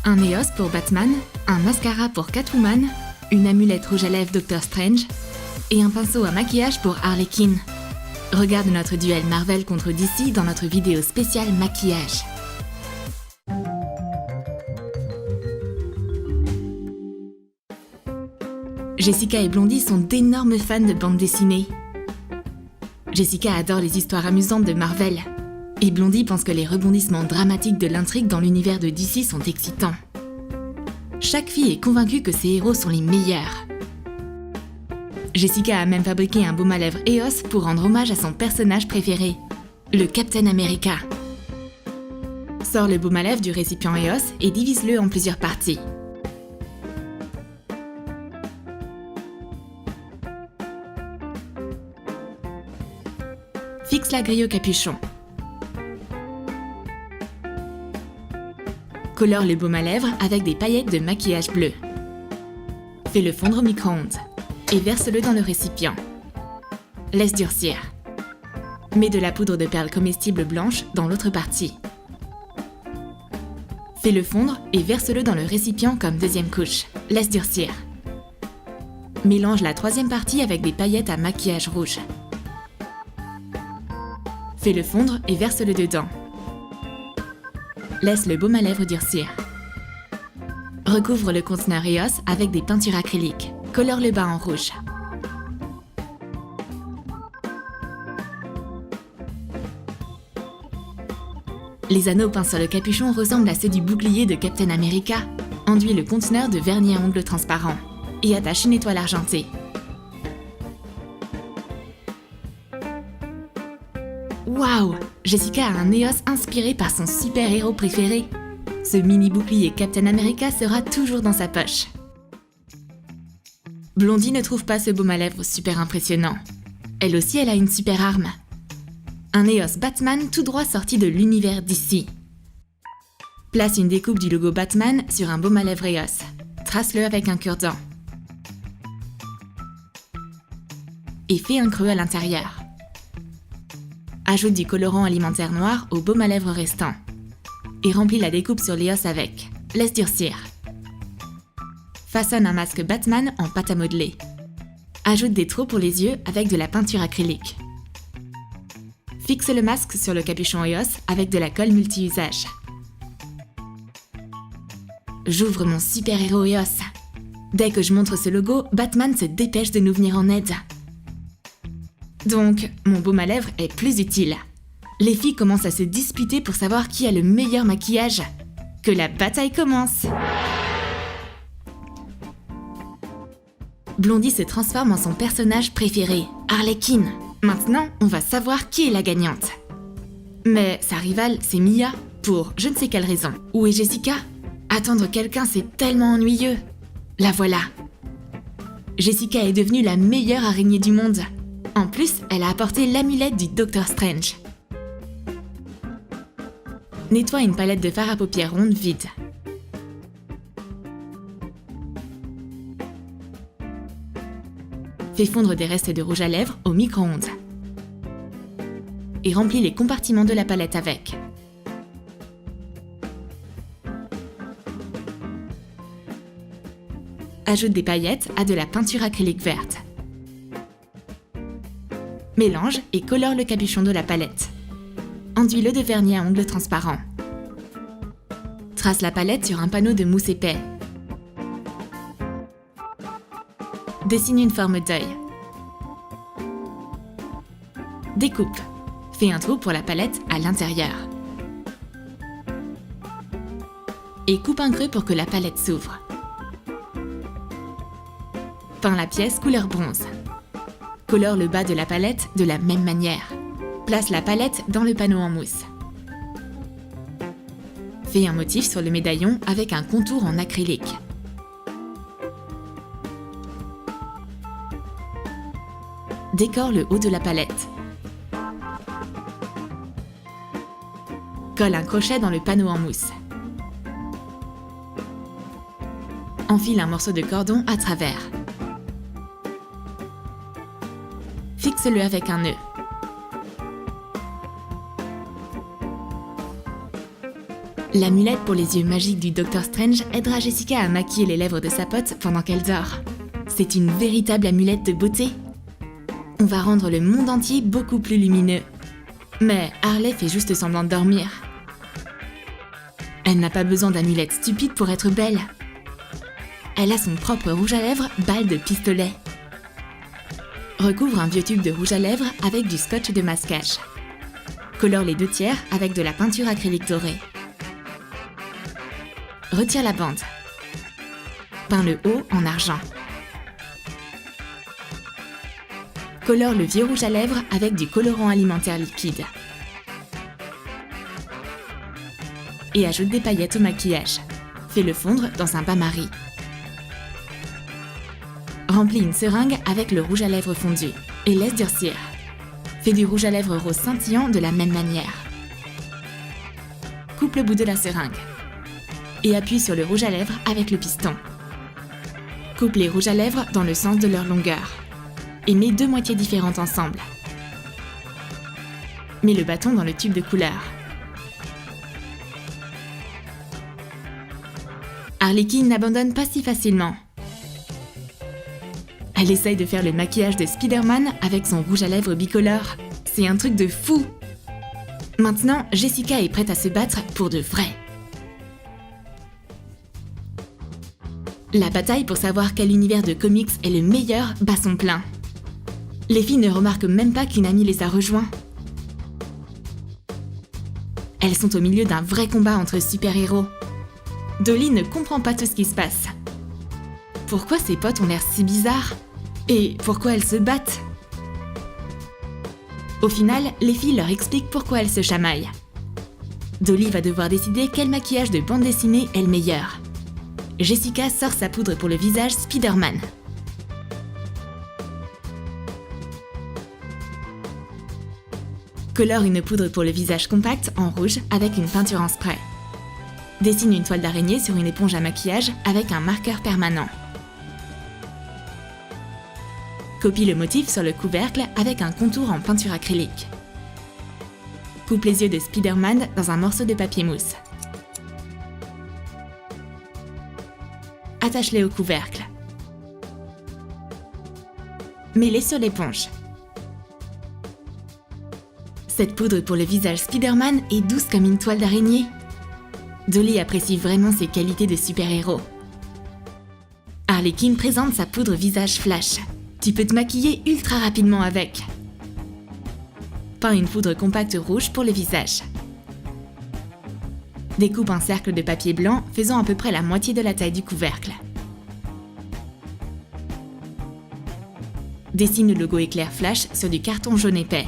Un EOS pour Batman, un mascara pour Catwoman, une amulette rouge à lèvres Doctor Strange et un pinceau à maquillage pour Harley Quinn. Regarde notre duel Marvel contre DC dans notre vidéo spéciale maquillage. Jessica et Blondie sont d'énormes fans de bande dessinée. Jessica adore les histoires amusantes de Marvel. Et Blondie pense que les rebondissements dramatiques de l'intrigue dans l'univers de DC sont excitants. Chaque fille est convaincue que ses héros sont les meilleurs. Jessica a même fabriqué un baume à lèvres EOS pour rendre hommage à son personnage préféré, le Captain America. Sors le baume à lèvres du récipient EOS et divise-le en plusieurs parties. Fixe la grille au capuchon. Colore le baume à lèvres avec des paillettes de maquillage bleu. Fais-le fondre au micro-ondes et verse-le dans le récipient. Laisse durcir. Mets de la poudre de perles comestibles blanches dans l'autre partie. Fais-le fondre et verse-le dans le récipient comme deuxième couche. Laisse durcir. Mélange la troisième partie avec des paillettes à maquillage rouge. Fais-le fondre et verse-le dedans. Laisse le baume à lèvres durcir. Recouvre le conteneur EOS avec des peintures acryliques. Colore le bas en rouge. Les anneaux peints sur le capuchon ressemblent à ceux du bouclier de Captain America. Enduis le conteneur de vernis à ongles transparent et attache une étoile argentée. Waouh! Jessica a un EOS inspiré par son super-héros préféré. Ce mini bouclier Captain America sera toujours dans sa poche. Blondie ne trouve pas ce baume à lèvres super impressionnant. Elle aussi, elle a une super arme. Un EOS Batman tout droit sorti de l'univers DC. Place une découpe du logo Batman sur un baume à lèvres EOS. Trace-le avec un cure-dent. Et fais un creux à l'intérieur. Ajoute du colorant alimentaire noir au baume à lèvres restant. Et remplis la découpe sur l'EOS avec. Laisse durcir. Façonne un masque Batman en pâte à modeler. Ajoute des trous pour les yeux avec de la peinture acrylique. Fixe le masque sur le capuchon EOS avec de la colle multi-usage. J'ouvre mon super-héros EOS. Dès que je montre ce logo, Batman se dépêche de nous venir en aide. Donc, mon baume à lèvres est plus utile. Les filles commencent à se disputer pour savoir qui a le meilleur maquillage. Que la bataille commence! Blondie se transforme en son personnage préféré, Harley Quinn. Maintenant, on va savoir qui est la gagnante. Mais sa rivale, c'est Mia, pour je ne sais quelle raison. Où est Jessica? Attendre quelqu'un, c'est tellement ennuyeux. La voilà. Jessica est devenue la meilleure araignée du monde. En plus, elle a apporté l'amulette du Doctor Strange. Nettoie une palette de fard à paupières ronde vide. Fais fondre des restes de rouge à lèvres au micro-ondes. Et remplis les compartiments de la palette avec. Ajoute des paillettes à de la peinture acrylique verte. Mélange et colore le capuchon de la palette. Enduis-le de vernis à ongles transparent. Trace la palette sur un panneau de mousse épais. Dessine une forme d'œil. Découpe. Fais un trou pour la palette à l'intérieur. Et coupe un creux pour que la palette s'ouvre. Peins la pièce couleur bronze. Colore le bas de la palette de la même manière. Place la palette dans le panneau en mousse. Fais un motif sur le médaillon avec un contour en acrylique. Décore le haut de la palette. Colle un crochet dans le panneau en mousse. Enfile un morceau de cordon à travers. Fixe-le avec un nœud. L'amulette pour les yeux magiques du Dr Strange aidera Jessica à maquiller les lèvres de sa pote pendant qu'elle dort. C'est une véritable amulette de beauté. On va rendre le monde entier beaucoup plus lumineux. Mais Harley fait juste semblant de dormir. Elle n'a pas besoin d'amulette stupide pour être belle. Elle a son propre rouge à lèvres balle de pistolet. Recouvre un vieux tube de rouge à lèvres avec du scotch de masquage. Colore les 2/3 avec de la peinture acrylique dorée. Retire la bande. Peins le haut en argent. Colore le vieux rouge à lèvres avec du colorant alimentaire liquide. Et ajoute des paillettes au maquillage. Fais-le fondre dans un bain-marie. Remplis une seringue avec le rouge à lèvres fondu et laisse durcir. Fais du rouge à lèvres rose scintillant de la même manière. Coupe le bout de la seringue. Et appuie sur le rouge à lèvres avec le piston. Coupe les rouges à lèvres dans le sens de leur longueur. Et mets 2 moitiés différentes ensemble. Mets le bâton dans le tube de couleur. Harley Quinn n'abandonne pas si facilement. Elle essaye de faire le maquillage de Spider-Man avec son rouge à lèvres bicolore. C'est un truc de fou! Maintenant, Jessica est prête à se battre pour de vrai. La bataille pour savoir quel univers de comics est le meilleur bat son plein. Les filles ne remarquent même pas qu'une amie les a rejoints. Elles sont au milieu d'un vrai combat entre super-héros. Dolly ne comprend pas tout ce qui se passe. Pourquoi ses potes ont l'air si bizarres? Et pourquoi elles se battent? Au final, les filles leur expliquent pourquoi elles se chamaillent. Dolly va devoir décider quel maquillage de bande dessinée est le meilleur. Jessica sort sa poudre pour le visage Spider-Man. Colore une poudre pour le visage compact en rouge avec une peinture en spray. Dessine une toile d'araignée sur une éponge à maquillage avec un marqueur permanent. Copie le motif sur le couvercle avec un contour en peinture acrylique. Coupe les yeux de Spider-Man dans un morceau de papier mousse. Attache-les au couvercle. Mets-les sur l'éponge. Cette poudre pour le visage Spider-Man est douce comme une toile d'araignée. Dolly apprécie vraiment ses qualités de super-héros. Harley Quinn présente sa poudre visage Flash. Tu peux te maquiller ultra rapidement avec. Peins une poudre compacte rouge pour le visage. Découpe un cercle de papier blanc faisant à peu près la moitié de la taille du couvercle. Dessine le logo éclair Flash sur du carton jaune épais.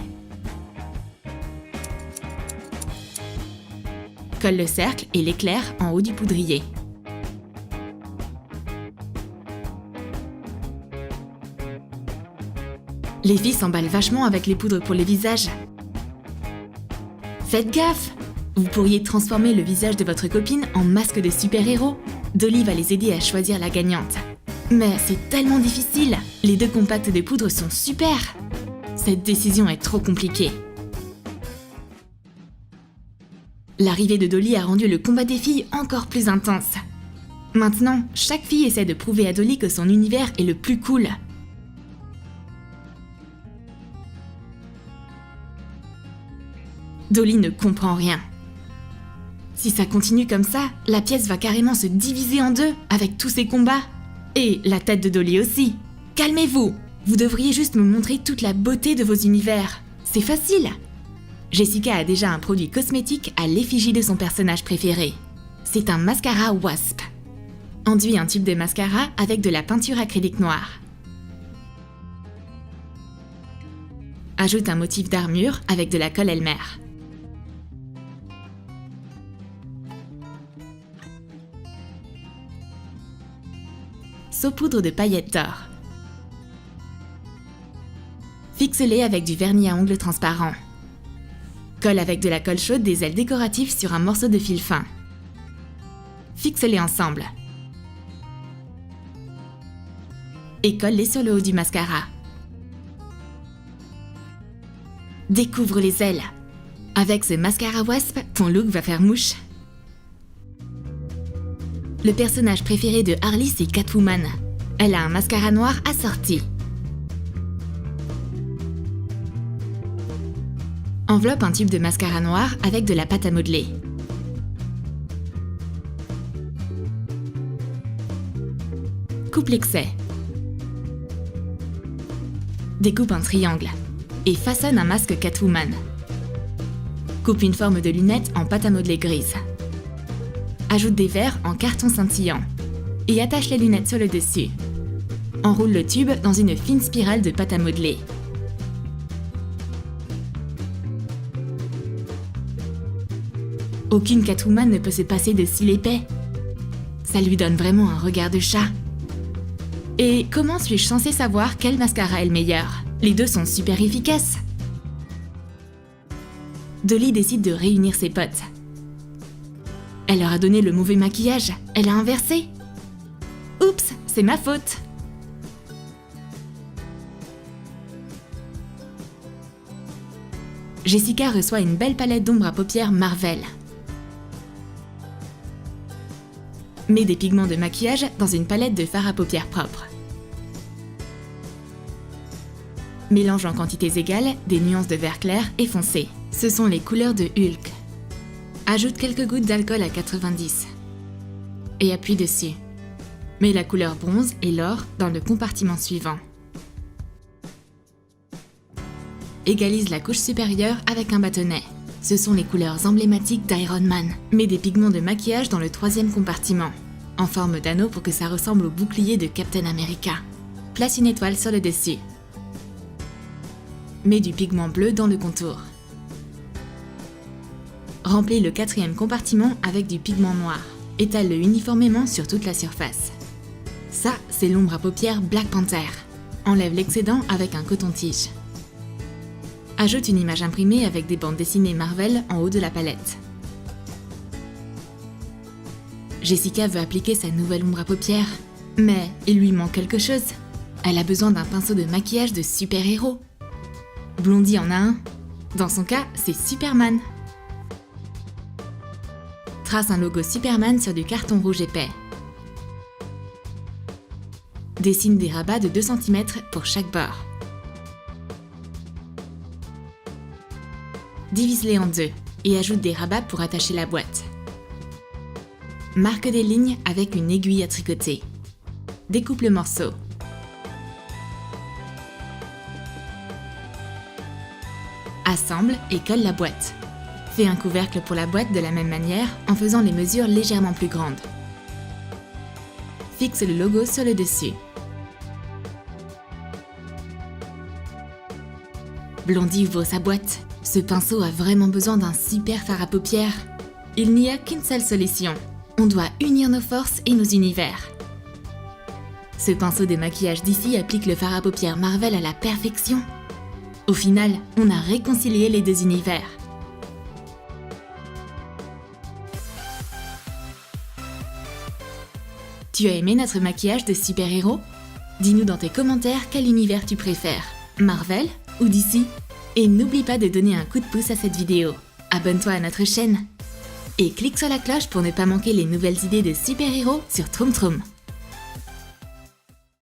Colle le cercle et l'éclair en haut du poudrier. Les filles s'emballent vachement avec les poudres pour les visages. Faites gaffe! Vous pourriez transformer le visage de votre copine en masque de super-héros. Dolly va les aider à choisir la gagnante. Mais c'est tellement difficile! Les 2 compacts de poudre sont super! Cette décision est trop compliquée. L'arrivée de Dolly a rendu le combat des filles encore plus intense. Maintenant, chaque fille essaie de prouver à Dolly que son univers est le plus cool. Dolly ne comprend rien. Si ça continue comme ça, la pièce va carrément se diviser en 2 avec tous ces combats. Et la tête de Dolly aussi. Calmez-vous! Vous devriez juste me montrer toute la beauté de vos univers. C'est facile! Jessica a déjà un produit cosmétique à l'effigie de son personnage préféré. C'est un mascara Wasp. Enduis un tube de mascara avec de la peinture acrylique noire. Ajoute un motif d'armure avec de la colle Elmer. Saupoudre de paillettes d'or. Fixe-les avec du vernis à ongles transparent. Colle avec de la colle chaude des ailes décoratives sur un morceau de fil fin. Fixe-les ensemble. Et colle-les sur le haut du mascara. Découvre les ailes. Avec ce mascara Wasp, ton look va faire mouche. Le personnage préféré de Harley, c'est Catwoman. Elle a un mascara noir assorti. Enveloppe un tube de mascara noir avec de la pâte à modeler. Coupe l'excès. Découpe un triangle et façonne un masque Catwoman. Coupe une forme de lunette en pâte à modeler grise. Ajoute des verres en carton scintillant et attache les lunettes sur le dessus. Enroule le tube dans une fine spirale de pâte à modeler. Aucune Catwoman ne peut se passer de cils épais. Ça lui donne vraiment un regard de chat. Et comment suis-je censée savoir quel mascara est le meilleur? Les deux sont super efficaces. Dolly décide de réunir ses potes. Elle leur a donné le mauvais maquillage. Elle a inversé. Oups, c'est ma faute. Jessica reçoit une belle palette d'ombre à paupières Marvel. Mets des pigments de maquillage dans une palette de fard à paupières propre. Mélange en quantités égales des nuances de vert clair et foncé. Ce sont les couleurs de Hulk. Ajoute quelques gouttes d'alcool à 90 et appuie dessus. Mets la couleur bronze et l'or dans le compartiment suivant. Égalise la couche supérieure avec un bâtonnet. Ce sont les couleurs emblématiques d'Iron Man. Mets des pigments de maquillage dans le troisième compartiment, en forme d'anneau pour que ça ressemble au bouclier de Captain America. Place une étoile sur le dessus. Mets du pigment bleu dans le contour. Remplis le quatrième compartiment avec du pigment noir. Étale-le uniformément sur toute la surface. Ça, c'est l'ombre à paupières Black Panther. Enlève l'excédent avec un coton-tige. Ajoute une image imprimée avec des bandes dessinées Marvel en haut de la palette. Jessica veut appliquer sa nouvelle ombre à paupières, mais il lui manque quelque chose. Elle a besoin d'un pinceau de maquillage de super-héros. Blondie en a un. Dans son cas, c'est Superman. Trace un logo Superman sur du carton rouge épais. Dessine des rabats de 2 cm pour chaque bord. Divise-les en deux et ajoute des rabats pour attacher la boîte. Marque des lignes avec une aiguille à tricoter. Découpe le morceau. Assemble et colle la boîte. Fais un couvercle pour la boîte de la même manière en faisant les mesures légèrement plus grandes. Fixe le logo sur le dessus. Blondie ouvre sa boîte. Ce pinceau a vraiment besoin d'un super fard à paupières. Il n'y a qu'une seule solution. On doit unir nos forces et nos univers. Ce pinceau de maquillage d'ici applique le fard à paupières Marvel à la perfection. Au final, on a réconcilié les deux univers. Tu as aimé notre maquillage de super-héros? Dis-nous dans tes commentaires quel univers tu préfères, Marvel ou DC? Et n'oublie pas de donner un coup de pouce à cette vidéo. Abonne-toi à notre chaîne. Et clique sur la cloche pour ne pas manquer les nouvelles idées de super-héros sur Troom Troom.